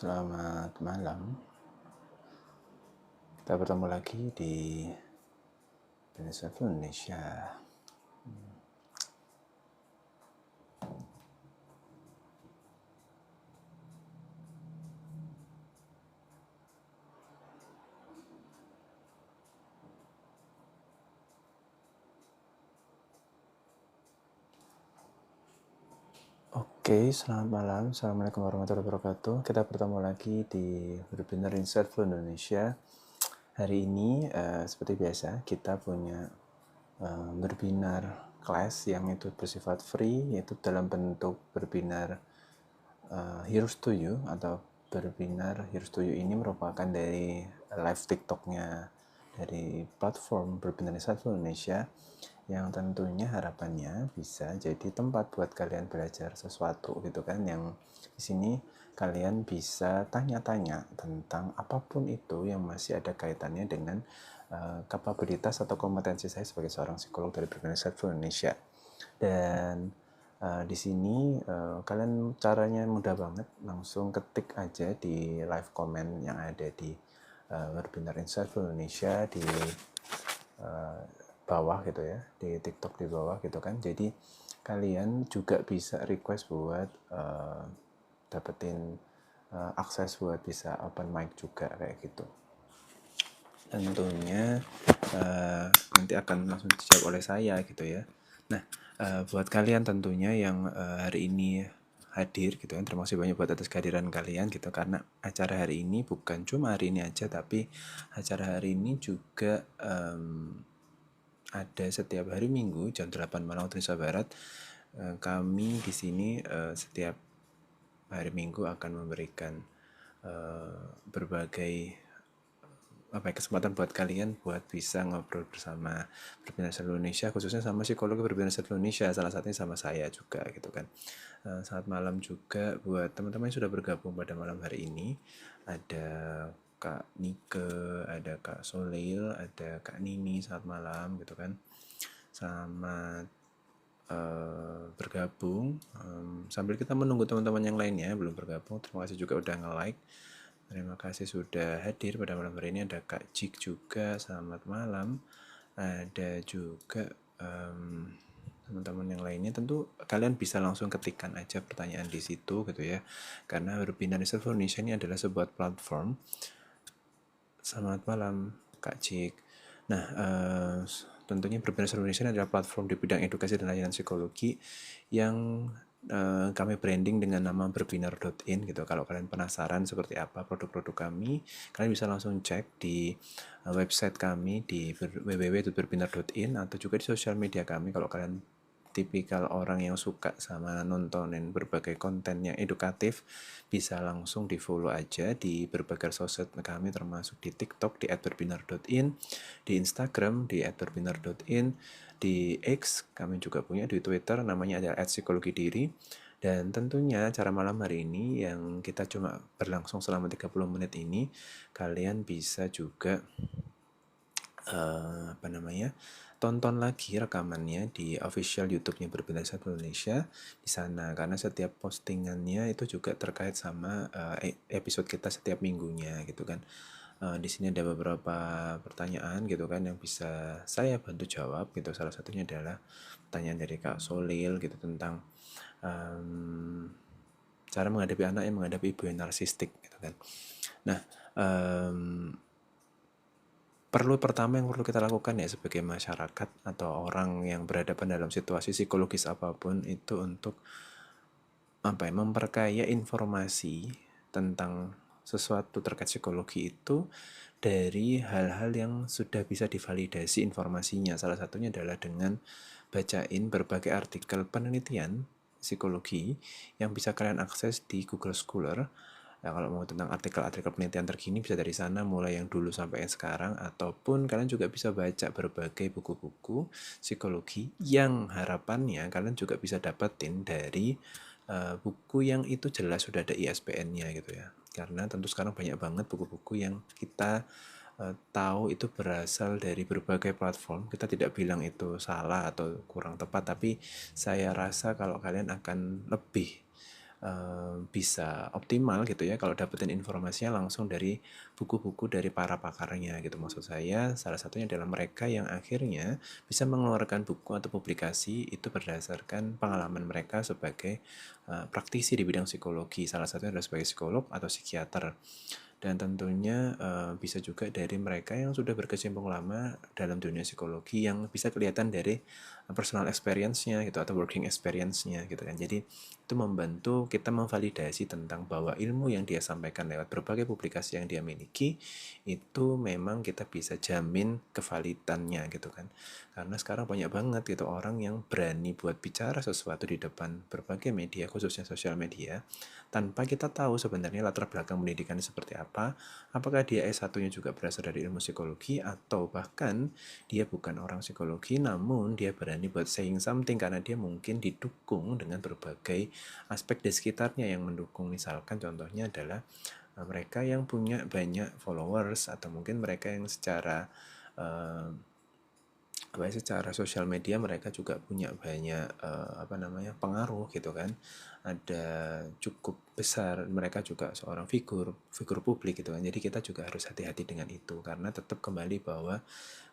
Selamat malam. Kita bertemu lagi di Indonesia Indonesia. Oke, selamat malam. Assalamualaikum warahmatullahi wabarakatuh. Kita bertemu lagi di Webinar Insight Flow Indonesia. Hari ini, seperti biasa, kita punya webinar kelas yang itu bersifat free, yaitu dalam bentuk webinar Heroes to You atau webinar Heroes to You ini merupakan dari live TikToknya dari platform Webinar Insight Flow Indonesia yang tentunya harapannya bisa jadi tempat buat kalian belajar sesuatu gitu kan, yang di sini kalian bisa tanya-tanya tentang apapun itu yang masih ada kaitannya dengan kapabilitas atau kompetensi saya sebagai seorang psikolog dari Webinar Insight Flow Indonesia. Dan di sini kalian caranya mudah banget, langsung ketik aja di live comment yang ada di Webinar Insight Flow Indonesia di bawah gitu ya, di TikTok di bawah gitu kan. Jadi kalian juga bisa request buat dapetin akses buat bisa open mic juga kayak gitu. Tentunya nanti akan langsung dijawab oleh saya gitu ya. Nah, buat kalian tentunya yang hari ini hadir gitu kan, terima kasih banyak buat atas kehadiran kalian gitu, karena acara hari ini bukan cuma hari ini aja, tapi acara hari ini juga ada setiap hari Minggu jam 8 malam waktu Indonesia Barat. Kami di sini setiap hari Minggu akan memberikan berbagai kesempatan buat kalian buat bisa ngobrol bersama Webinar Seluruh Indonesia, khususnya sama psikolog Webinar Seluruh Indonesia, salah satunya sama saya juga gitu kan. Selamat malam juga buat teman-teman yang sudah bergabung pada malam hari ini. Ada Kak Nike, ada Kak Soleil, ada Kak Nini, selamat malam gitu kan. Selamat bergabung. Sambil kita menunggu teman-teman yang lainnya belum bergabung, terima kasih juga udah nge-like. Terima kasih sudah hadir pada malam hari ini. Ada Kak Jik juga, selamat malam. Ada juga teman-teman yang lainnya. Tentu kalian bisa langsung ketikkan aja pertanyaan di situ gitu ya, karena Webinar Insight Flow Indonesia ini adalah sebuah platform. Selamat malam Kak Jik. Nah, tentunya Webinar Seluruh Indonesia adalah platform di bidang edukasi dan layanan psikologi yang kami branding dengan nama berbinar.in gitu. Kalau kalian penasaran seperti apa produk-produk kami, kalian bisa langsung cek di website kami di www.berbinar.in atau juga di sosial media kami. Kalau kalian tipikal orang yang suka sama nontonin berbagai konten yang edukatif, bisa langsung di follow aja di berbagai sosmed kami, termasuk di TikTok di @berbinar.in, di Instagram di @berbinar.in, di X kami juga punya, di Twitter namanya adalah @psikologidiri. Dan tentunya acara malam hari ini yang kita cuma berlangsung selama 30 menit ini, kalian bisa juga tonton lagi rekamannya di official YouTube-nya Berbeda Satu Indonesia di sana, karena setiap postingannya itu juga terkait sama episode kita setiap minggunya gitu kan. Di sini ada beberapa pertanyaan gitu kan yang bisa saya bantu jawab gitu. Salah satunya adalah pertanyaan dari Kak Solil gitu tentang cara menghadapi anak yang menghadapi ibu yang narsistik gitu kan. Nah, pertama yang perlu kita lakukan ya sebagai masyarakat atau orang yang berhadapan dalam situasi psikologis apapun itu untuk memperkaya informasi tentang sesuatu terkait psikologi itu dari hal-hal yang sudah bisa divalidasi informasinya. Salah satunya adalah dengan bacain berbagai artikel penelitian psikologi yang bisa kalian akses di Google Scholar. Nah, kalau mau tentang artikel-artikel penelitian terkini bisa dari sana, mulai yang dulu sampai yang sekarang, ataupun kalian juga bisa baca berbagai buku-buku psikologi yang harapannya kalian juga bisa dapetin dari buku yang itu jelas sudah ada ISBN-nya gitu ya. Karena tentu sekarang banyak banget buku-buku yang kita tahu itu berasal dari berbagai platform. Kita tidak bilang itu salah atau kurang tepat, tapi saya rasa kalau kalian akan lebih bisa optimal gitu ya kalau dapetin informasinya langsung dari buku-buku dari para pakarnya gitu. Maksud saya salah satunya adalah mereka yang akhirnya bisa mengeluarkan buku atau publikasi itu berdasarkan pengalaman mereka sebagai praktisi di bidang psikologi. Salah satunya adalah sebagai psikolog atau psikiater. Dan tentunya bisa juga dari mereka yang sudah berkecimpung lama dalam dunia psikologi yang bisa kelihatan dari personal experience-nya gitu atau working experience-nya gitu kan. Jadi itu membantu kita memvalidasi tentang bahwa ilmu yang dia sampaikan lewat berbagai publikasi yang dia miliki itu memang kita bisa jamin kevalitannya gitu kan. Karena sekarang banyak banget gitu orang yang berani buat bicara sesuatu di depan berbagai media khususnya sosial media tanpa kita tahu sebenarnya latar belakang pendidikannya seperti apa, apakah dia S1-nya juga berasal dari ilmu psikologi atau bahkan dia bukan orang psikologi namun dia berani buat saying something karena dia mungkin didukung dengan berbagai aspek di sekitarnya yang mendukung. Misalkan contohnya adalah mereka yang punya banyak followers atau mungkin mereka yang secara uh, secara sosial media mereka juga punya banyak pengaruh gitu kan, ada cukup besar, mereka juga seorang figur publik gitu kan. Jadi kita juga harus hati-hati dengan itu karena tetap kembali bahwa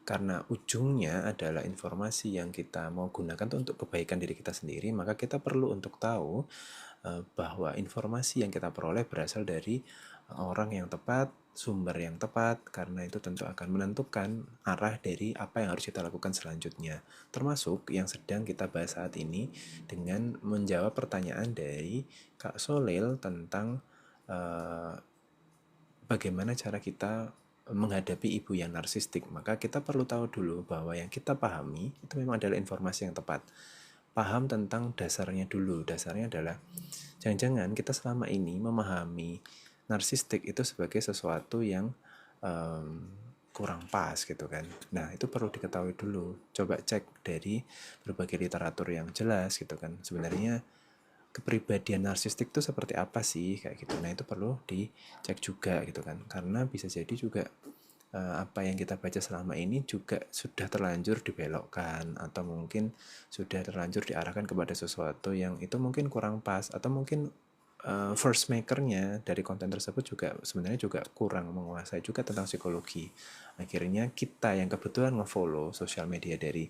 karena ujungnya adalah informasi yang kita mau gunakan untuk kebaikan diri kita sendiri, maka kita perlu untuk tahu bahwa informasi yang kita peroleh berasal dari orang yang tepat, sumber yang tepat, karena itu tentu akan menentukan arah dari apa yang harus kita lakukan selanjutnya. Termasuk yang sedang kita bahas saat ini dengan menjawab pertanyaan dari Kak Solil tentang bagaimana cara kita menghadapi ibu yang narsistik. Maka kita perlu tahu dulu bahwa yang kita pahami itu memang adalah informasi yang tepat. Paham tentang dasarnya dulu. Dasarnya adalah jangan-jangan kita selama ini memahami narsistik itu sebagai sesuatu yang kurang pas gitu kan. Nah itu perlu diketahui dulu. Coba cek dari berbagai literatur yang jelas gitu kan. Sebenarnya kepribadian narsistik itu seperti apa sih kayak gitu. Nah itu perlu dicek juga gitu kan. Karena bisa jadi juga apa yang kita baca selama ini juga sudah terlanjur dibelokkan atau mungkin sudah terlanjur diarahkan kepada sesuatu yang itu mungkin kurang pas atau mungkin first makernya dari konten tersebut juga sebenarnya juga kurang menguasai juga tentang psikologi. Akhirnya kita yang kebetulan ngefollow sosial media dari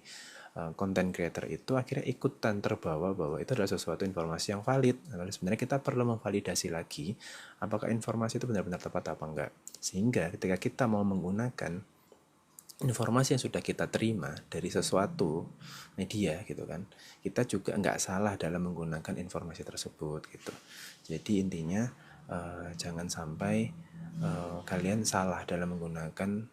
content creator itu akhirnya ikutan terbawa bahwa itu adalah sesuatu informasi yang valid. Nah, sebenarnya kita perlu memvalidasi lagi apakah informasi itu benar-benar tepat apa enggak. Sehingga ketika kita mau menggunakan informasi yang sudah kita terima dari sesuatu media gitu kan, kita juga nggak salah dalam menggunakan informasi tersebut gitu. Jadi intinya jangan sampai kalian salah dalam menggunakan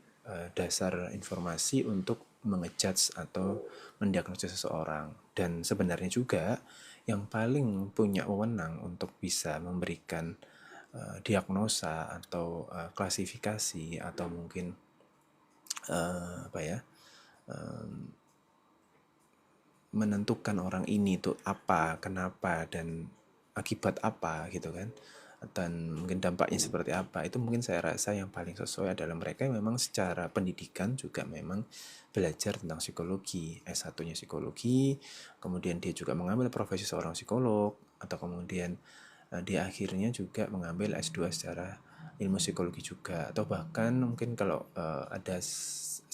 dasar informasi untuk mengejudge atau mendiagnosis seseorang. Dan sebenarnya juga yang paling punya wewenang untuk bisa memberikan diagnosa atau klasifikasi atau mungkin apa ya menentukan orang ini tuh apa, kenapa dan akibat apa gitu kan, dan mungkin dampaknya seperti apa, itu mungkin saya rasa yang paling sesuai adalah mereka yang memang secara pendidikan juga memang belajar tentang psikologi, S1-nya psikologi, kemudian dia juga mengambil profesi seorang psikolog, atau kemudian dia akhirnya juga mengambil S2 secara ilmu psikologi juga, atau bahkan mungkin kalau ada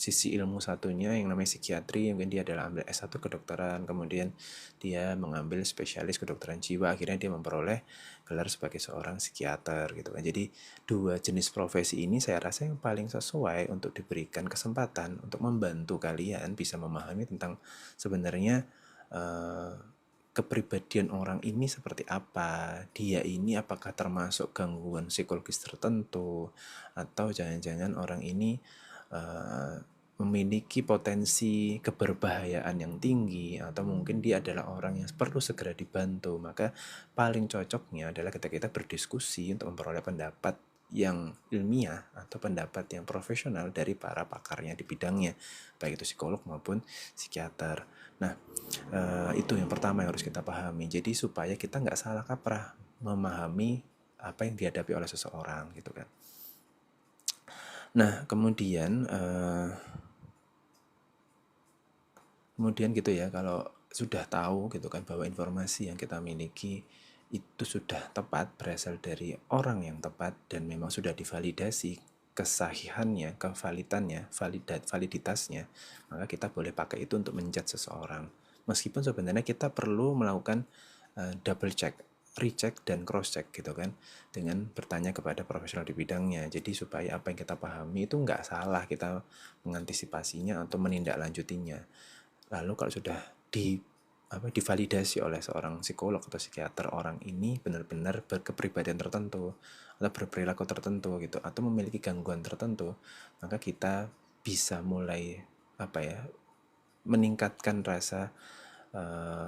sisi ilmu satunya yang namanya psikiatri, mungkin dia adalah ambil S1 kedokteran, kemudian dia mengambil spesialis kedokteran jiwa, akhirnya dia memperoleh gelar sebagai seorang psikiater gitu kan. Jadi dua jenis profesi ini saya rasa yang paling sesuai untuk diberikan kesempatan untuk membantu kalian bisa memahami tentang sebenarnya kepribadian orang ini seperti apa, dia ini apakah termasuk gangguan psikologis tertentu, atau jangan-jangan orang ini memiliki potensi keberbahayaan yang tinggi, atau mungkin dia adalah orang yang perlu segera dibantu. Maka paling cocoknya adalah ketika kita berdiskusi untuk memperoleh pendapat yang ilmiah atau pendapat yang profesional dari para pakarnya di bidangnya, baik itu psikolog maupun psikiater. Nah, itu yang pertama yang harus kita pahami. Jadi supaya kita nggak salah kaprah memahami apa yang dihadapi oleh seseorang gitu kan. Nah, kemudian gitu ya, kalau sudah tahu gitu kan bahwa informasi yang kita miliki itu sudah tepat, berasal dari orang yang tepat, dan memang sudah divalidasi kesahihannya, kevalitannya, validitasnya, maka kita boleh pakai itu untuk menjudge seseorang. Meskipun sebenarnya kita perlu melakukan double check, recheck dan cross check gitu kan, dengan bertanya kepada profesional di bidangnya. Jadi supaya apa yang kita pahami itu nggak salah, kita mengantisipasinya atau menindaklanjutinya. Lalu kalau sudah divalidasi oleh seorang psikolog atau psikiater, orang ini benar-benar berkepribadian tertentu atau berperilaku tertentu gitu, atau memiliki gangguan tertentu, maka kita bisa mulai meningkatkan rasa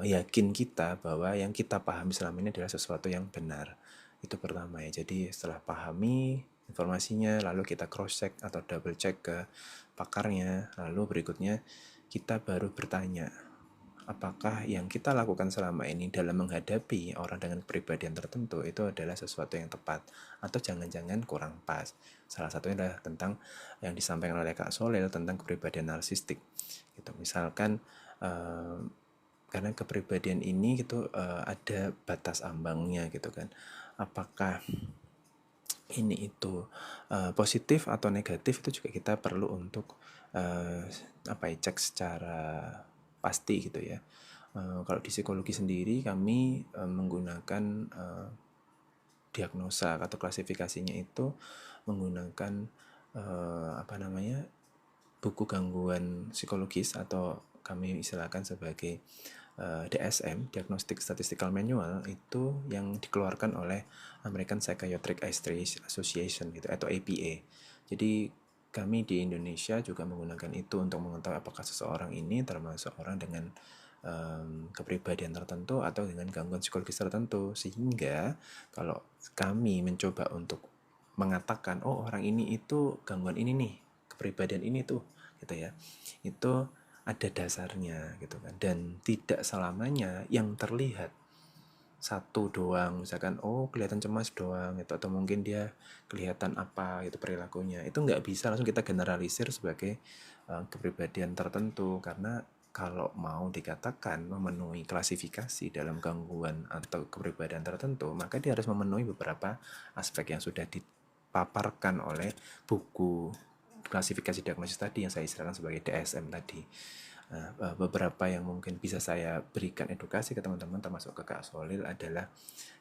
yakin kita bahwa yang kita pahami selama ini adalah sesuatu yang benar. Itu pertama ya. Jadi setelah pahami informasinya, lalu kita cross check atau double check ke pakarnya, lalu berikutnya kita baru bertanya, apakah yang kita lakukan selama ini dalam menghadapi orang dengan kepribadian tertentu itu adalah sesuatu yang tepat, atau jangan-jangan kurang pas. Salah satunya adalah tentang yang disampaikan oleh Kak Solel tentang kepribadian narsistik gitu. Misalkan karena kepribadian ini gitu ada batas ambangnya gitu kan, apakah ini itu positif atau negatif, itu juga kita perlu untuk cek secara pasti gitu ya. Kalau di psikologi sendiri kami menggunakan diagnosa atau klasifikasinya itu menggunakan buku gangguan psikologis, atau kami istilahkan sebagai DSM, Diagnostic Statistical Manual, itu yang dikeluarkan oleh American Psychiatric Association gitu, atau APA. Jadi kami di Indonesia juga menggunakan itu untuk mengetahui apakah seseorang ini termasuk orang dengan kepribadian tertentu atau dengan gangguan psikologis tertentu, sehingga kalau kami mencoba untuk mengatakan, oh orang ini itu gangguan ini nih, kepribadian ini tuh gitu ya, itu ada dasarnya gitu kan, dan tidak selamanya yang terlihat satu doang, misalkan oh kelihatan cemas doang gitu, atau mungkin dia kelihatan apa itu perilakunya, itu nggak bisa langsung kita generalisir sebagai kepribadian tertentu, karena kalau mau dikatakan memenuhi klasifikasi dalam gangguan atau kepribadian tertentu, maka dia harus memenuhi beberapa aspek yang sudah dipaparkan oleh buku klasifikasi diagnosis tadi yang saya istilahkan sebagai DSM tadi. Nah, beberapa yang mungkin bisa saya berikan edukasi ke teman-teman termasuk ke Kak Solil adalah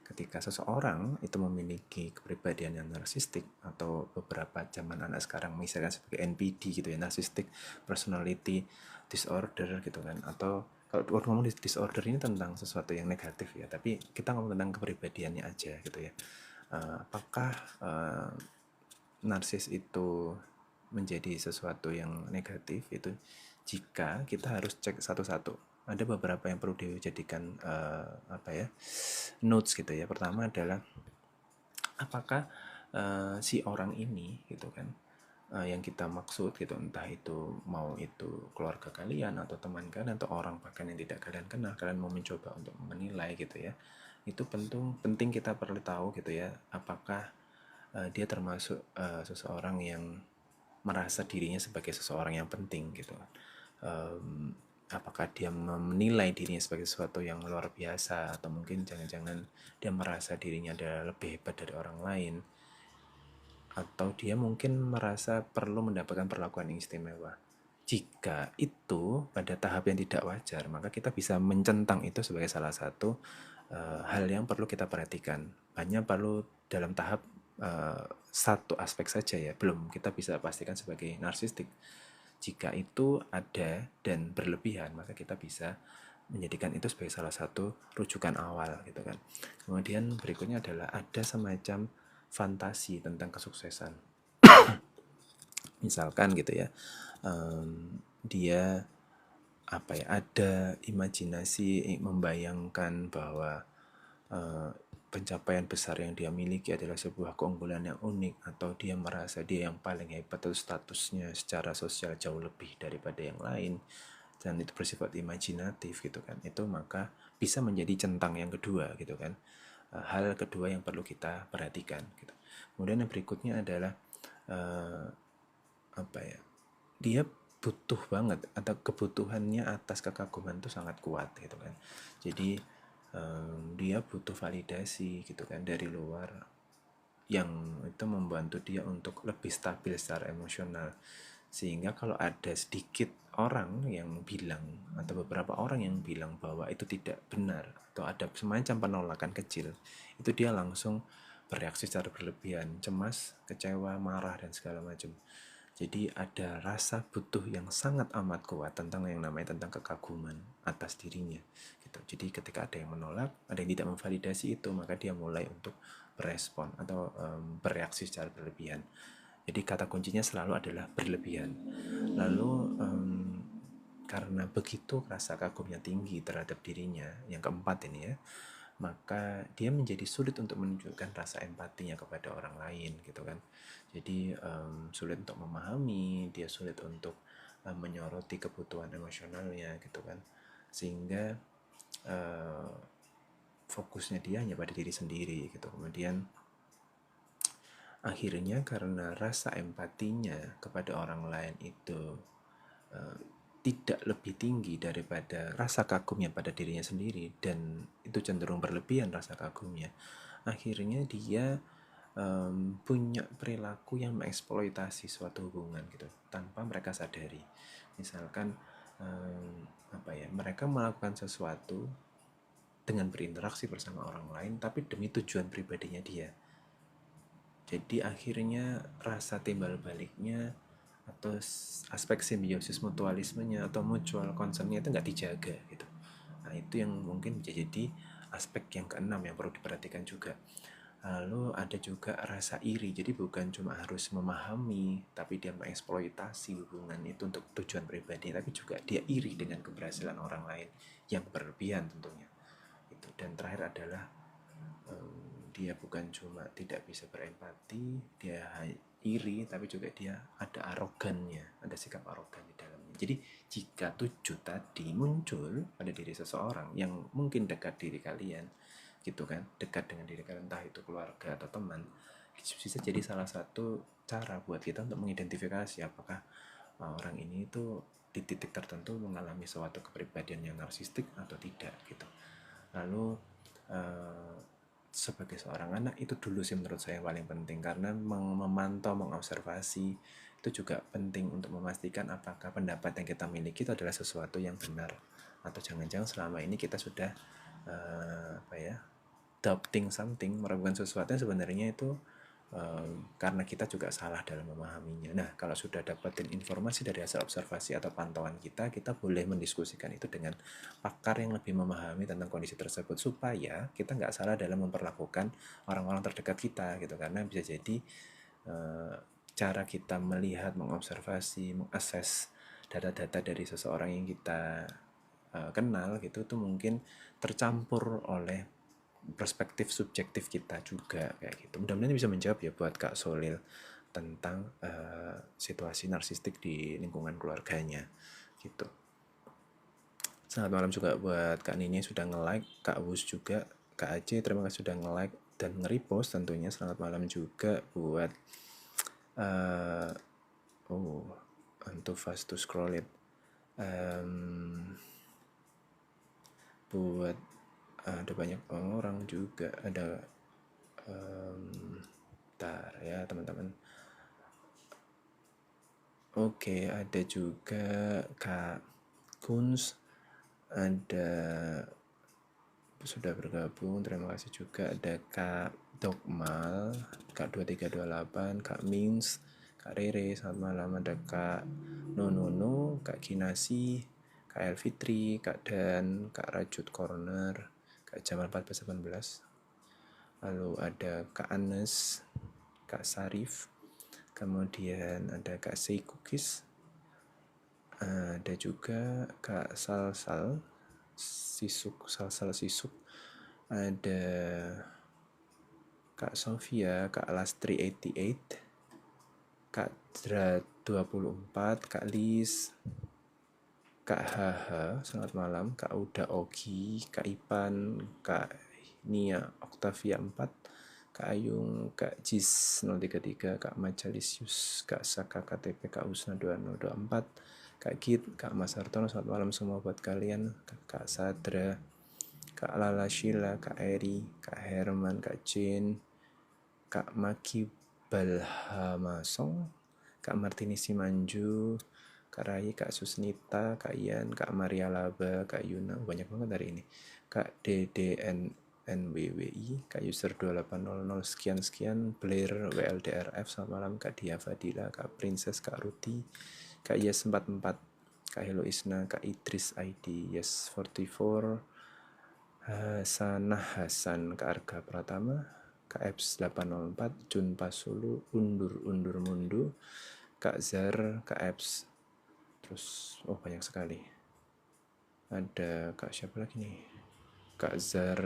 ketika seseorang itu memiliki kepribadian yang narsistik, atau beberapa zaman anak sekarang misalkan sebagai NPD gitu ya, narcissistic personality disorder gitu kan, atau kalau ngomong disorder ini tentang sesuatu yang negatif ya, tapi kita ngomong tentang kepribadiannya aja gitu ya. Apakah narsis itu menjadi sesuatu yang negatif, itu jika kita harus cek satu-satu. Ada beberapa yang perlu dijadikan notes gitu ya. Pertama adalah apakah si orang ini gitu kan, yang kita maksud gitu, entah itu mau itu keluarga kalian atau teman kalian atau orang bahkan yang tidak kalian kenal, kalian mau mencoba untuk menilai gitu ya, itu penting kita perlu tahu gitu ya, apakah dia termasuk seseorang yang merasa dirinya sebagai seseorang yang penting gitu. Apakah dia menilai dirinya sebagai sesuatu yang luar biasa, atau mungkin jangan-jangan dia merasa dirinya adalah lebih hebat dari orang lain, atau dia mungkin merasa perlu mendapatkan perlakuan yang istimewa. Jika itu pada tahap yang tidak wajar, maka kita bisa mencentang itu sebagai salah satu hal yang perlu kita perhatikan. Hanya perlu dalam tahap satu aspek saja ya, belum kita bisa pastikan sebagai narsistik. Jika itu ada dan berlebihan, maka kita bisa menjadikan itu sebagai salah satu rujukan awal gitu kan. Kemudian berikutnya adalah ada semacam fantasi tentang kesuksesan. Misalkan gitu ya, dia ada imajinasi membayangkan bahwa pencapaian besar yang dia miliki adalah sebuah keunggulan yang unik, atau dia merasa dia yang paling hebat atau statusnya secara sosial jauh lebih daripada yang lain, dan itu bersifat imajinatif gitu kan, itu maka bisa menjadi centang yang kedua gitu kan, hal kedua yang perlu kita perhatikan gitu. Kemudian yang berikutnya adalah dia butuh banget, atau kebutuhannya atas kekaguman itu sangat kuat gitu kan. Jadi dia butuh validasi gitu kan dari luar, yang itu membantu dia untuk lebih stabil secara emosional. Sehingga kalau ada sedikit orang yang bilang atau beberapa orang yang bilang bahwa itu tidak benar atau ada semacam penolakan kecil, itu dia langsung bereaksi secara berlebihan, cemas, kecewa, marah dan segala macam. Jadi ada rasa butuh yang sangat amat kuat tentang yang namanya tentang kekaguman atas dirinya gitu. Jadi ketika ada yang menolak, ada yang tidak memvalidasi itu, maka dia mulai untuk berespon atau bereaksi secara berlebihan. Jadi kata kuncinya selalu adalah berlebihan. Lalu karena begitu rasa kagumnya tinggi terhadap dirinya, yang keempat ini ya, maka dia menjadi sulit untuk menunjukkan rasa empatinya kepada orang lain gitu kan. Jadi sulit untuk memahami, dia sulit untuk menyoroti kebutuhan emosionalnya gitu kan, sehingga uh, fokusnya dia hanya pada diri sendiri gitu. Kemudian akhirnya karena rasa empatinya kepada orang lain itu uh, tidak lebih tinggi daripada rasa kagumnya pada dirinya sendiri, dan itu cenderung berlebihan rasa kagumnya, akhirnya dia punya perilaku yang mengeksploitasi suatu hubungan gitu tanpa mereka sadari. Misalkan mereka melakukan sesuatu dengan berinteraksi bersama orang lain tapi demi tujuan pribadinya dia. Jadi akhirnya rasa timbal baliknya atau aspek simbiosis mutualismenya atau mutual concernnya itu nggak dijaga gitu. Nah itu yang mungkin bisa jadi aspek yang keenam yang perlu diperhatikan juga. Lalu ada juga rasa iri. Jadi bukan cuma harus memahami, tapi dia mengeksploitasi hubungan itu untuk tujuan pribadi, tapi juga dia iri dengan keberhasilan orang lain yang berlebihan tentunya. Itu. Dan terakhir adalah dia bukan cuma tidak bisa berempati, dia iri, tapi juga dia ada arogannya, ada sikap arogan di dalamnya. Jadi jika 7 tadi muncul pada diri seseorang yang mungkin dekat diri kalian, gitu kan, dekat dengan diri kalian, entah itu keluarga atau teman, bisa jadi salah satu cara buat kita untuk mengidentifikasi apakah orang ini itu di titik tertentu mengalami suatu kepribadian yang narsistik atau tidak gitu. Lalu sebagai seorang anak itu dulu sih menurut saya yang paling penting, karena memantau, mengobservasi itu juga penting untuk memastikan apakah pendapat yang kita miliki itu adalah sesuatu yang benar atau jangan-jangan selama ini kita sudah doubting something, meragukan sesuatu yang sebenarnya itu karena kita juga salah dalam memahaminya. Nah, kalau sudah dapetin informasi dari hasil observasi atau pantauan kita boleh mendiskusikan itu dengan pakar yang lebih memahami tentang kondisi tersebut, supaya kita nggak salah dalam memperlakukan orang-orang terdekat kita gitu. Karena bisa jadi cara kita melihat, mengobservasi, mengakses data-data dari seseorang yang kita kenal gitu tuh mungkin tercampur oleh perspektif subjektif kita juga kayak gitu. Mudah-mudahan bisa menjawab ya buat Kak Solil tentang situasi narsistik di lingkungan keluarganya gitu. Selamat malam juga buat Kak Nini sudah nge-like, Kak Wus juga, Kak Aceh terima kasih sudah nge-like dan nge-repost tentunya. Selamat malam juga buat I'm too fast to scroll it. Buat ada banyak orang juga, ada bentar ya teman-teman. Oke, ada juga Kak Kunz, ada sudah bergabung, terima kasih juga. Ada Kak Dogmal, Kak 2328, Kak Mings, Kak Rere, selamat malam. Ada Kak Nonono, Kak Kinasi, Kak Elfitri, Kak Dan, Kak Rajut Corner, Kak Jamal 1418. Lalu ada Kak Anes, Kak Sarif, kemudian ada Kak Sei Cookies, ada juga Kak Salsal Sisuk, ada Kak Sofia, Kak Lastri 88, Kak Dra 24, Kak Lis, Kak Haha, selamat malam, Kak Uda Ogi, Kak Ipan, Kak Nia Octavia 4, Kak Ayung, Kak Jis 033, Kak Majalisius, Kak Saka KTP, Kak Usna 2024, Kak Git, Kak Mas Hartono, selamat malam semua buat kalian, Kak Sadra, Kak Lala Sheila, Kak Eri, Kak Herman, Kak Jane, Kak Maki Balhamasong, Kak Martini Simanju, Kak Rai, Kak Susnita, Kak Ian, Kak Maria Laba, Kak Yuna, banyak banget hari ini. Kak DDNNWWI, Kak User 2800 sekian, Blair WLDRF, selamat malam, Kak Dia Fadila, Kak Princess, Kak Ruti, Kak Yes 44, Kak Hello Isna, Kak Idris ID, Yes 44, Sanah Hasan, Kak Arga Pratama, Kak Eps 804, Jun Pasulu, Undur Mundu, Kak Zar, Kak Eps, terus banyak sekali. Ada Kak siapa lagi nih? Kak Zar,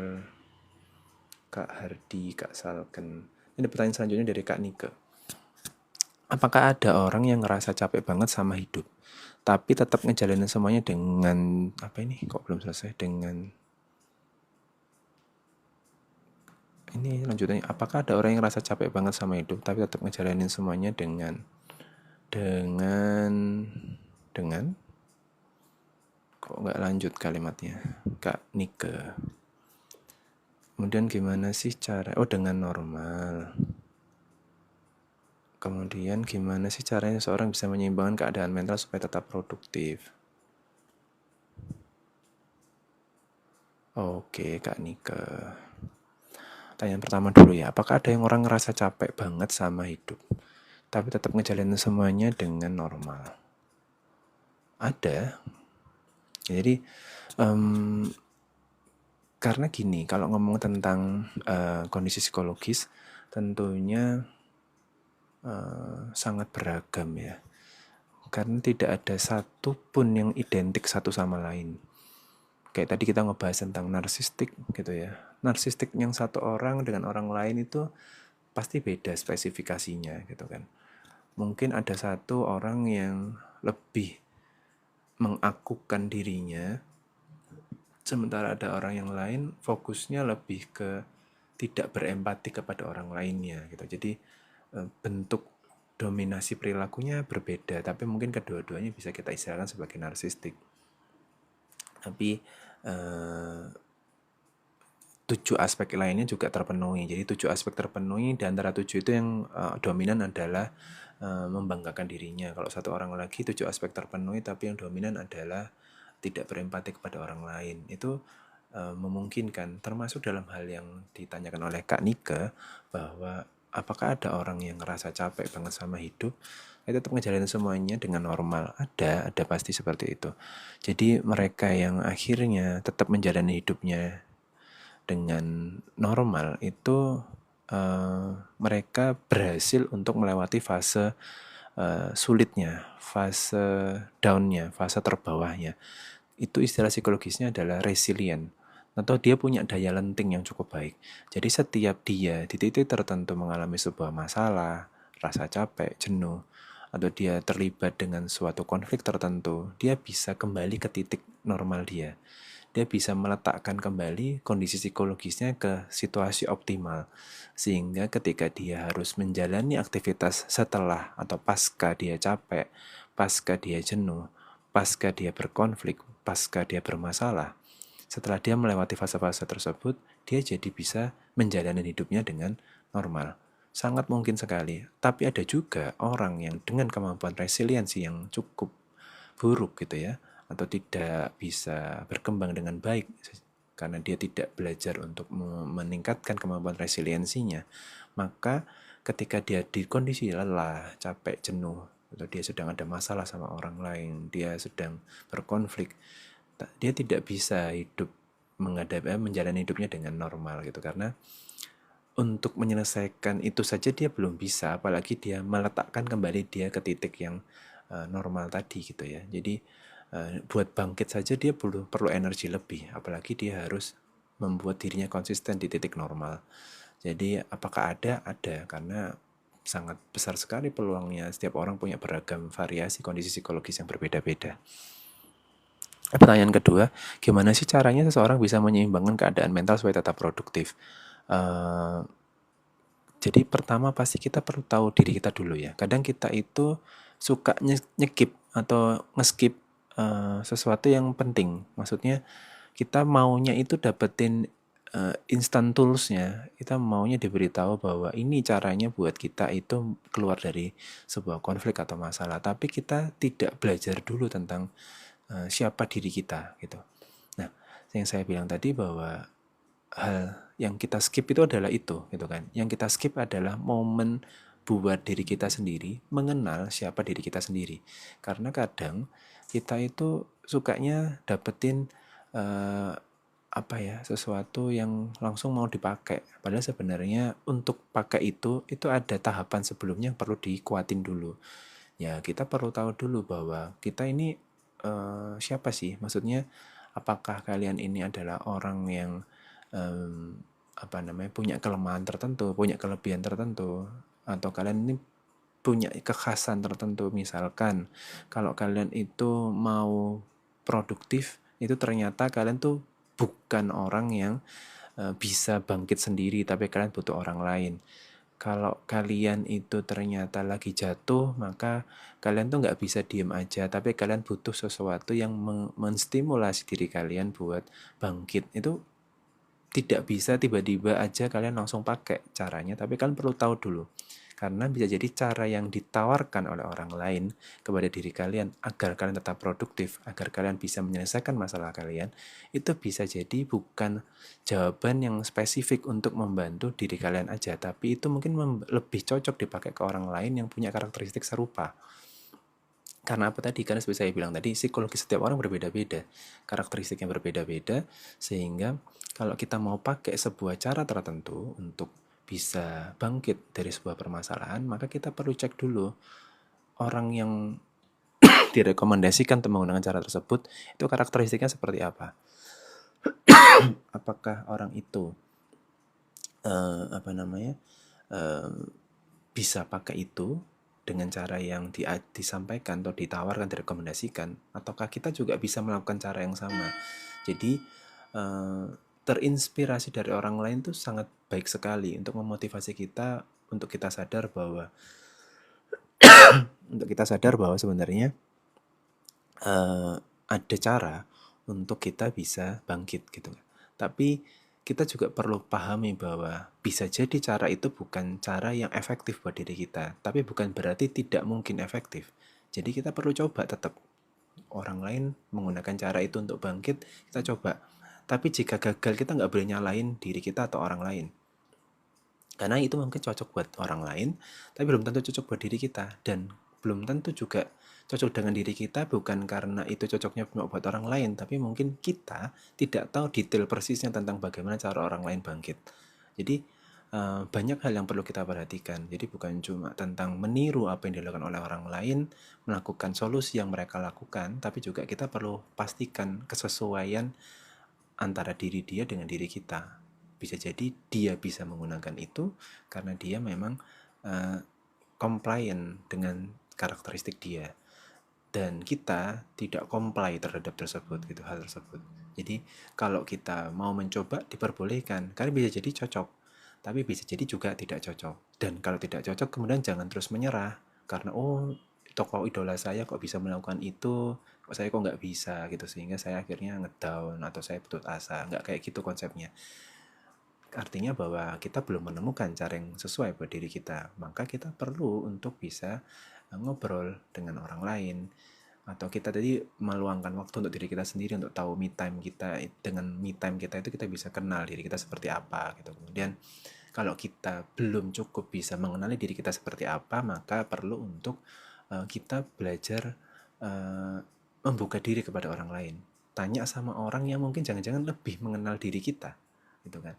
Kak Hardi, Kak Salken. Ini pertanyaan selanjutnya dari Kak Nike. Apakah ada orang yang ngerasa capek banget sama hidup, tapi tetap ngejalanin semuanya dengan apa ini? Kok belum selesai dengan ini lanjutannya. Apakah ada orang yang ngerasa capek banget sama hidup, tapi tetap ngejalanin semuanya dengan kok nggak lanjut kalimatnya, Kak Nike. Kemudian gimana sih cara? Dengan normal. Kemudian gimana sih caranya seorang bisa menyeimbangkan keadaan mental supaya tetap produktif? Oke, Kak Nike. Tanyaan pertama dulu ya. Apakah ada yang orang ngerasa capek banget sama hidup, tapi tetap ngejalanin semuanya dengan normal? Ada. Jadi karena gini, kalau ngomong tentang kondisi psikologis, tentunya sangat beragam ya. Karena tidak ada satu pun yang identik satu sama lain. Kayak tadi kita ngebahas tentang narsistik gitu ya. Narsistik yang satu orang dengan orang lain itu pasti beda spesifikasinya gitu kan. Mungkin ada satu orang yang lebih mengakukan dirinya, sementara ada orang yang lain fokusnya lebih ke tidak berempati kepada orang lainnya gitu. Jadi bentuk dominasi perilakunya berbeda, tapi mungkin kedua-duanya bisa kita istilahkan sebagai narsistik. Tapi 7 aspek lainnya juga terpenuhi. Jadi 7 aspek terpenuhi, di antara 7 itu yang dominan adalah membanggakan dirinya. Kalau satu orang lagi 7 aspek terpenuhi, tapi yang dominan adalah tidak berempati kepada orang lain. Itu memungkinkan, termasuk dalam hal yang ditanyakan oleh Kak Nike, bahwa apakah ada orang yang ngerasa capek banget sama hidup, tetap ngejalanin semuanya dengan normal. Ada pasti seperti itu. Jadi mereka yang akhirnya tetap menjalani hidupnya dengan normal itu mereka berhasil untuk melewati fase sulitnya, fase downnya, fase terbawahnya. Itu istilah psikologisnya adalah resilient, atau dia punya daya lenting yang cukup baik. Jadi setiap dia di titik tertentu mengalami sebuah masalah, rasa capek, jenuh, atau dia terlibat dengan suatu konflik tertentu, dia bisa kembali ke titik normal dia. Dia bisa meletakkan kembali kondisi psikologisnya ke situasi optimal. Sehingga ketika dia harus menjalani aktivitas setelah atau pasca dia capek, pasca dia jenuh, pasca dia berkonflik, pasca dia bermasalah, setelah dia melewati fase-fase tersebut, dia jadi bisa menjalani hidupnya dengan normal. Sangat mungkin sekali. Tapi ada juga orang yang dengan kemampuan resiliensi yang cukup buruk gitu ya, atau tidak bisa berkembang dengan baik karena dia tidak belajar untuk meningkatkan kemampuan resiliensinya, maka ketika dia di kondisi lelah, capek, jenuh, atau dia sedang ada masalah sama orang lain, dia sedang berkonflik, dia tidak bisa hidup menjalani hidupnya dengan normal gitu, karena untuk menyelesaikan itu saja dia belum bisa, apalagi dia meletakkan kembali dia ke titik yang normal tadi gitu ya. Jadi buat bangkit saja dia perlu energi lebih, apalagi dia harus membuat dirinya konsisten di titik normal. Jadi apakah ada? Ada, karena sangat besar sekali peluangnya. Setiap orang punya beragam variasi kondisi psikologis yang berbeda-beda. Pertanyaan kedua, gimana sih caranya seseorang bisa menyeimbangkan keadaan mental supaya tetap produktif? Jadi pertama pasti kita perlu tahu diri kita dulu ya. Kadang kita itu suka nyekip atau ngeskip sesuatu yang penting. Maksudnya kita maunya itu dapetin instant toolsnya, kita maunya diberitahu bahwa ini caranya buat kita itu keluar dari sebuah konflik atau masalah, tapi kita tidak belajar dulu tentang siapa diri kita gitu. Nah, yang saya bilang tadi bahwa hal yang kita skip itu adalah itu gitu kan. Yang kita skip adalah momen buat diri kita sendiri, mengenal siapa diri kita sendiri. Karena kadang kita itu sukanya dapetin eh, apa ya, sesuatu yang langsung mau dipakai. Padahal sebenarnya untuk pakai itu ada tahapan sebelumnya yang perlu dikuatin dulu. Ya, kita perlu tahu dulu bahwa kita ini siapa sih? Maksudnya apakah kalian ini adalah orang yang apa namanya, punya kelemahan tertentu, punya kelebihan tertentu, atau kalian ini punya kekhasan tertentu. Misalkan kalau kalian itu mau produktif, itu ternyata kalian tuh bukan orang yang bisa bangkit sendiri, tapi kalian butuh orang lain. Kalau kalian itu ternyata lagi jatuh, maka kalian tuh nggak bisa diem aja, tapi kalian butuh sesuatu yang menstimulasi diri kalian buat bangkit. Itu tidak bisa tiba-tiba aja kalian langsung pakai caranya, tapi kalian perlu tahu dulu. Karena bisa jadi cara yang ditawarkan oleh orang lain kepada diri kalian agar kalian tetap produktif, agar kalian bisa menyelesaikan masalah kalian, itu bisa jadi bukan jawaban yang spesifik untuk membantu diri kalian aja, tapi itu mungkin lebih cocok dipakai ke orang lain yang punya karakteristik serupa. Karena apa tadi? Karena seperti saya bilang tadi, psikologi setiap orang berbeda-beda, karakteristiknya berbeda-beda, sehingga kalau kita mau pakai sebuah cara tertentu untuk bisa bangkit dari sebuah permasalahan, maka kita perlu cek dulu orang yang direkomendasikan untuk menggunakan cara tersebut itu karakteristiknya seperti apa. Apakah orang itu apa namanya bisa pakai itu dengan cara yang disampaikan atau ditawarkan, direkomendasikan, ataukah kita juga bisa melakukan cara yang sama. Jadi terinspirasi dari orang lain itu sangat baik sekali untuk memotivasi kita, untuk kita sadar bahwa sebenarnya ada cara untuk kita bisa bangkit gitu. Tapi kita juga perlu pahami bahwa bisa jadi cara itu bukan cara yang efektif buat diri kita, tapi bukan berarti tidak mungkin efektif. Jadi kita perlu coba tetap. Orang lain menggunakan cara itu untuk bangkit, kita coba. Tapi jika gagal, kita nggak boleh nyalain diri kita atau orang lain. Karena itu mungkin cocok buat orang lain, tapi belum tentu cocok buat diri kita. Dan belum tentu juga cocok dengan diri kita bukan karena itu cocoknya buat orang lain, tapi mungkin kita tidak tahu detail persisnya tentang bagaimana cara orang lain bangkit. Jadi banyak hal yang perlu kita perhatikan. Jadi bukan cuma tentang meniru apa yang dilakukan oleh orang lain, melakukan solusi yang mereka lakukan, tapi juga kita perlu pastikan kesesuaian antara diri dia dengan diri kita. Bisa jadi dia bisa menggunakan itu karena dia memang compliant dengan karakteristik dia, dan kita tidak comply terhadap tersebut gitu, hal tersebut. Jadi kalau kita mau mencoba diperbolehkan, karena bisa jadi cocok, tapi bisa jadi juga tidak cocok. Dan kalau tidak cocok kemudian jangan terus menyerah karena tokoh idola saya kok bisa melakukan itu, kok saya kok nggak bisa gitu, sehingga saya akhirnya ngedown atau saya putus asa. Nggak kayak gitu konsepnya. Artinya bahwa kita belum menemukan cara yang sesuai buat diri kita, maka kita perlu untuk bisa ngobrol dengan orang lain, atau kita tadi meluangkan waktu untuk diri kita sendiri untuk tahu me time kita. Dengan me time kita itu kita bisa kenal diri kita seperti apa gitu. Kemudian kalau kita belum cukup bisa mengenali diri kita seperti apa, maka perlu untuk kita belajar membuka diri kepada orang lain. Tanya sama orang yang mungkin jangan-jangan lebih mengenal diri kita gitu kan.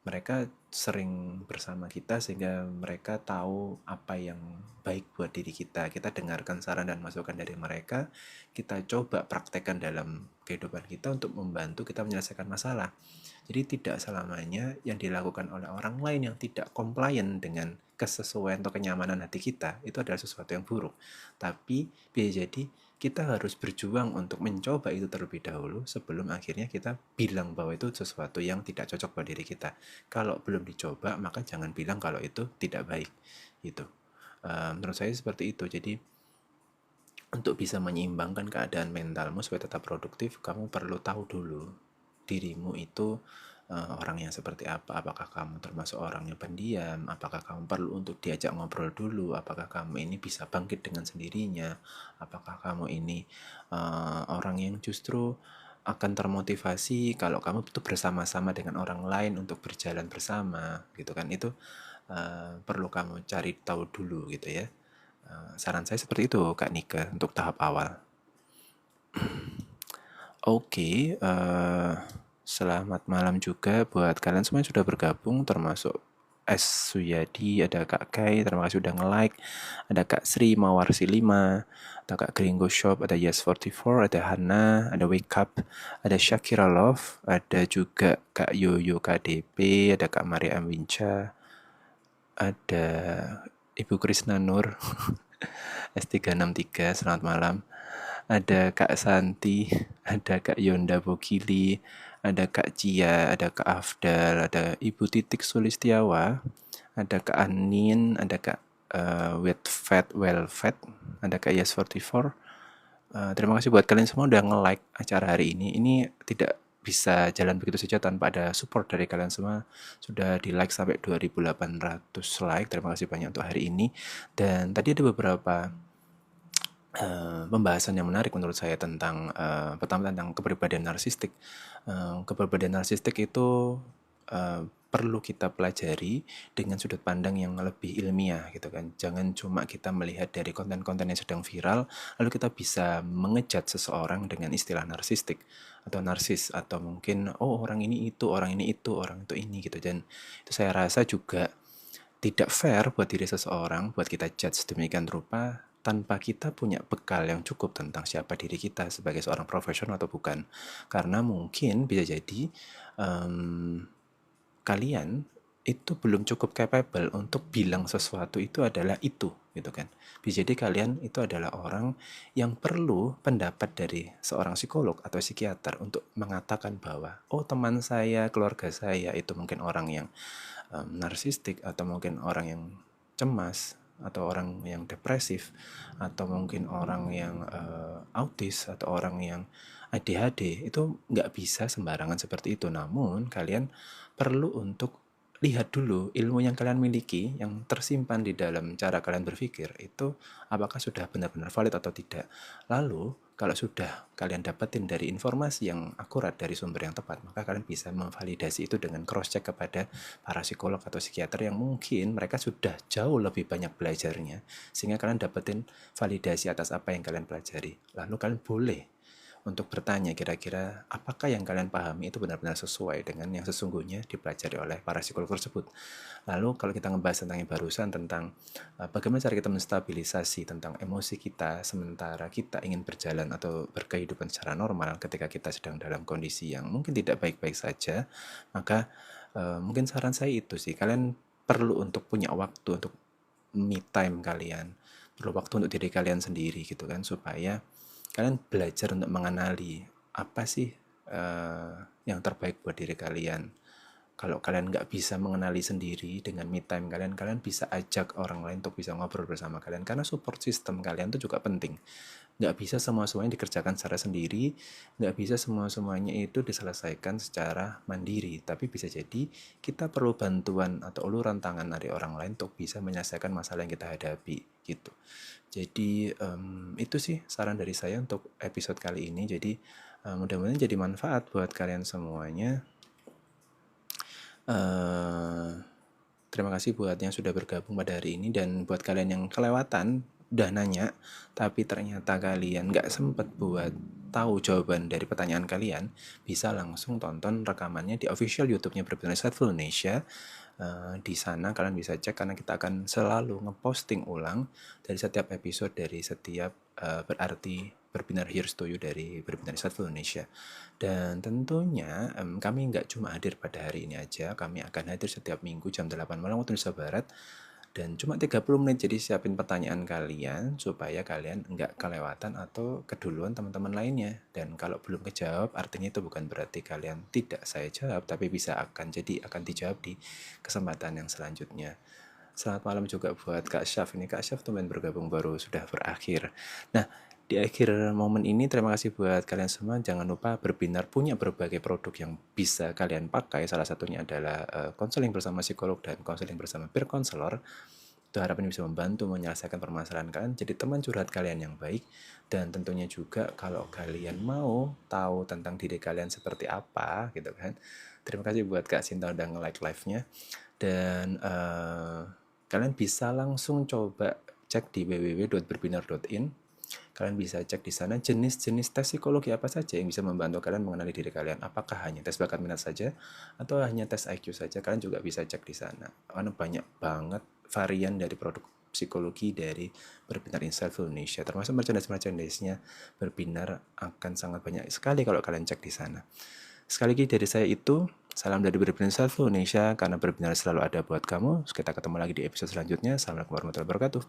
Mereka sering bersama kita sehingga mereka tahu apa yang baik buat diri kita. Kita dengarkan saran dan masukan dari mereka, kita coba praktekkan dalam kehidupan kita untuk membantu kita menyelesaikan masalah. Jadi tidak selamanya yang dilakukan oleh orang lain yang tidak compliant dengan kesesuaian atau kenyamanan hati kita itu adalah sesuatu yang buruk. Tapi bisa jadi kita harus berjuang untuk mencoba itu terlebih dahulu sebelum akhirnya kita bilang bahwa itu sesuatu yang tidak cocok buat diri kita. Kalau belum dicoba, maka jangan bilang kalau itu tidak baik. Gitu. Menurut saya seperti itu. Jadi untuk bisa menyeimbangkan keadaan mentalmu supaya tetap produktif, kamu perlu tahu dulu dirimu itu orang yang seperti apa. Apakah kamu termasuk orang yang pendiam, apakah kamu perlu untuk diajak ngobrol dulu, apakah kamu ini bisa bangkit dengan sendirinya, apakah kamu ini orang yang justru akan termotivasi kalau kamu itu bersama-sama dengan orang lain untuk berjalan bersama gitu kan. Itu perlu kamu cari tahu dulu gitu ya. Saran saya seperti itu Kak Nika untuk tahap awal. Oke, selamat malam juga buat kalian semua yang sudah bergabung, termasuk S. Suyadi, ada Kak Kai, terima kasih sudah nge-like, ada Kak Sri Mawarsi 5, ada Kak Gringo Shop, ada Yes44, ada Hana, ada Wake Up, ada Shakira Love, ada juga Kak Yoyo KDP, ada Kak Maria Aminca, ada Ibu Krisna Nur, S363, selamat malam. Ada Kak Santi, ada Kak Yonda Bogili, ada Kak Cia, ada Kak Afdal, ada Ibu Titik Sulistiawa, ada Kak Anin, ada Kak Wet Fat Well Fat, ada Kak Yes44. Terima kasih buat kalian semua udah nge-like acara hari ini. Ini tidak bisa jalan begitu saja tanpa ada support dari kalian semua. Sudah di like sampai 2800 like. Terima kasih banyak untuk hari ini. Dan tadi ada beberapa pembahasan yang menarik menurut saya tentang pertama tentang kepribadian narsistik. Kepribadian narsistik itu perlu kita pelajari dengan sudut pandang yang lebih ilmiah gitu kan. Jangan cuma kita melihat dari konten-konten yang sedang viral lalu kita bisa mengejat seseorang dengan istilah narsistik atau narsis, atau mungkin orang ini itu, orang ini itu, orang itu ini gitu. Dan itu saya rasa juga tidak fair buat diri seseorang, buat kita judge demikian rupa tanpa kita punya bekal yang cukup tentang siapa diri kita sebagai seorang profesional atau bukan. Karena mungkin bisa jadi kalian itu belum cukup capable untuk bilang sesuatu itu adalah itu gitu kan. Bisa jadi kalian itu adalah orang yang perlu pendapat dari seorang psikolog atau psikiater untuk mengatakan bahwa teman saya, keluarga saya itu mungkin orang yang narsistik, atau mungkin orang yang cemas, atau orang yang depresif, atau mungkin orang yang autis, atau orang yang ADHD. Itu nggak bisa sembarangan seperti itu. Namun kalian perlu untuk lihat dulu ilmu yang kalian miliki yang tersimpan di dalam cara kalian berpikir itu apakah sudah benar-benar valid atau tidak. Lalu kalau sudah kalian dapetin dari informasi yang akurat dari sumber yang tepat, maka kalian bisa memvalidasi itu dengan cross check kepada para psikolog atau psikiater yang mungkin mereka sudah jauh lebih banyak belajarnya, sehingga kalian dapetin validasi atas apa yang kalian pelajari. Lalu kalian boleh untuk bertanya kira-kira apakah yang kalian pahami itu benar-benar sesuai dengan yang sesungguhnya dipelajari oleh para psikolog tersebut. Lalu kalau kita ngebahas tentang yang barusan tentang bagaimana cara kita menstabilisasi tentang emosi kita sementara kita ingin berjalan atau berkehidupan secara normal ketika kita sedang dalam kondisi yang mungkin tidak baik-baik saja, maka mungkin saran saya itu sih, kalian perlu untuk punya waktu untuk me time kalian, perlu waktu untuk diri kalian sendiri gitu kan, supaya kalian belajar untuk mengenali apa sih yang terbaik buat diri kalian. Kalau kalian nggak bisa mengenali sendiri dengan me time kalian, kalian bisa ajak orang lain untuk bisa ngobrol bersama kalian. Karena support system kalian itu juga penting. Nggak bisa semua-semuanya dikerjakan secara sendiri, nggak bisa semua-semuanya itu diselesaikan secara mandiri. Tapi bisa jadi kita perlu bantuan atau uluran tangan dari orang lain untuk bisa menyelesaikan masalah yang kita hadapi gitu. Jadi itu sih saran dari saya untuk episode kali ini. Jadi mudah-mudahan jadi manfaat buat kalian semuanya. Terima kasih buat yang sudah bergabung pada hari ini, dan buat kalian yang kelewatan udah nanya tapi ternyata kalian nggak sempet buat tahu jawaban dari pertanyaan kalian, bisa langsung tonton rekamannya di official YouTube-nya Berbinar Insightful Indonesia. Di sana kalian bisa cek karena kita akan selalu ngeposting ulang dari setiap episode dari setiap berarti Berbinar Here's to You dari Berbinar Insightful Indonesia. Dan tentunya kami nggak cuma hadir pada hari ini aja, kami akan hadir setiap minggu jam 8 malam waktu Indonesia Barat. Dan cuma 30 menit, jadi siapin pertanyaan kalian supaya kalian nggak kelewatan atau keduluan teman-teman lainnya. Dan kalau belum kejawab, artinya itu bukan berarti kalian tidak saya jawab, tapi bisa akan dijawab di kesempatan yang selanjutnya. Selamat malam juga buat Kak Syaf. Ini Kak Syaf teman bergabung baru sudah berakhir. Nah, Di akhir momen ini terima kasih buat kalian semua. Jangan lupa berbinar punya berbagai produk yang bisa kalian pakai. Salah satunya adalah konseling bersama psikolog dan konseling bersama peer counselor. Itu harapannya bisa membantu menyelesaikan permasalahan kalian, jadi teman curhat kalian yang baik. Dan tentunya juga kalau kalian mau tahu tentang diri kalian seperti apa gitu kan, terima kasih buat Kak Sinta udah nge-like live-nya. Dan kalian bisa langsung coba cek di www.berbinar.in. Kalian bisa cek di sana jenis-jenis tes psikologi apa saja yang bisa membantu kalian mengenali diri kalian. Apakah hanya tes bakat minat saja atau hanya tes IQ saja? Kalian juga bisa cek di sana. Karena banyak banget varian dari produk psikologi dari Berbinar Insight Indonesia, termasuk merchandise-nya Berbinar akan sangat banyak sekali kalau kalian cek di sana. Sekali lagi dari saya itu, salam dari Berbinar Insight Indonesia, karena berbinar selalu ada buat kamu. Kita ketemu lagi di episode selanjutnya. Assalamualaikum warahmatullahi wabarakatuh.